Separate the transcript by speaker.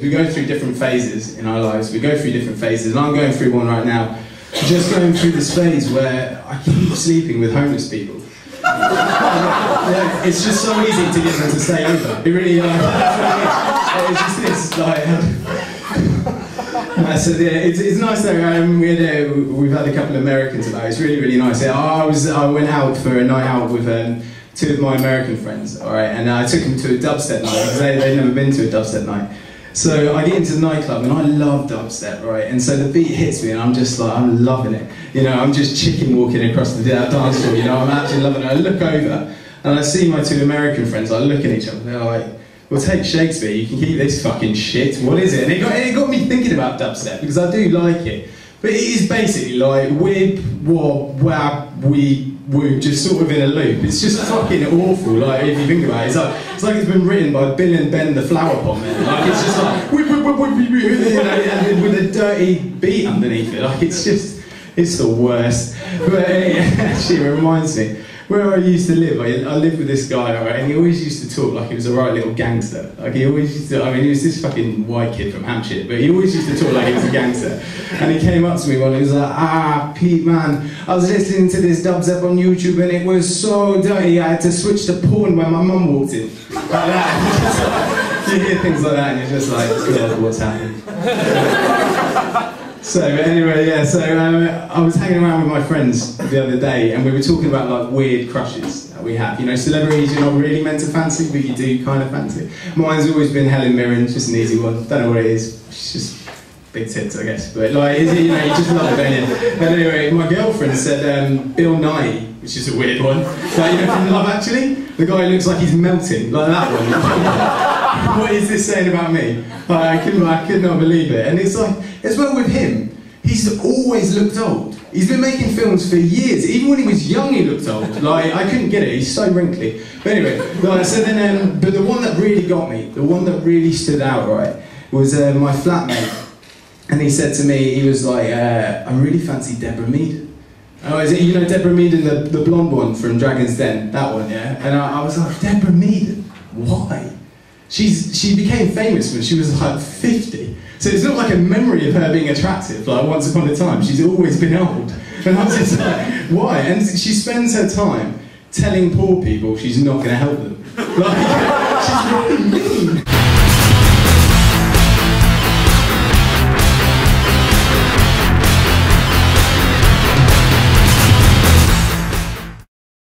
Speaker 1: We go through different phases in our lives, we go through different phases, and I'm going through one right now. Just going through this phase where I keep sleeping with homeless people. It's just so easy to get them to stay over. It really, it's just this, so yeah, it's nice though. We've had a couple of Americans about. It's really, really nice. I went out for a night out with two of my American friends, all right, and I took them to a dubstep night because they'd never been to a dubstep night. So I get into the nightclub and I love dubstep, right? And so the beat hits me and I'm just like, I'm loving it. You know, I'm just chicken walking across the dance floor, you know, I'm actually loving it. I look over and I see my two American friends, I look at each other, they're like, well, take Shakespeare, you can keep this fucking shit, what is it? And it got me thinking about dubstep because I do like it. But it is basically like whip, wop, wap, weep, woo, just sort of in a loop. It's just fucking awful, like, if you think about it. It's like it's been written by Bill and Ben the Flower Pot Man. Like, it's just like, whip, whip, whip, whip, whip, you know, and with a dirty beat underneath it. Like, it's just, it's the worst. But actually, it reminds me, where I used to live, I lived with this guy, right, and he always used to talk like he was a right little gangster. Like, he always used to, I mean, he was this fucking white kid from Hampshire, but he always used to talk like he was a gangster. And he came up to me one and he was like, ah, Pete, man, I was listening to this dubstep on YouTube and it was so dirty, I had to switch to porn when my mum walked in. Like that. You hear things like that and you're just like, God, what's happening? So anyway, yeah, so I was hanging around with my friends the other day and we were talking about like weird crushes that we have. You know, celebrities you're not really meant to fancy, but you do kind of fancy. Mine's always been Helen Mirren, just an easy one. Don't know what it is, she's just big tits, I guess. But like, you know, you just love it, don't you? But anyway, my girlfriend said Bill Nye, which is a weird one. Like, you know, from Love Actually, the guy looks like he's melting, like that one. What is this saying about me? Like, I could not believe it. And it's like, as well with him, he's always looked old. He's been making films for years. Even when he was young, he looked old. Like, I couldn't get it. He's so wrinkly. But anyway, like, so then, but the one that really got me, the one that really stood out, right, was my flatmate. And he said to me, he was like, I really fancy Deborah Mead. Oh, is it, you know, Deborah Mead and the blonde one from Dragon's Den, that one, yeah? And I was like, Deborah Mead? Why? She became famous when she was like 50. So it's not like a memory of her being attractive, like once upon a time. She's always been old. And I was just like, why? And she spends her time telling poor people she's not going to help them. Like, she's really mean.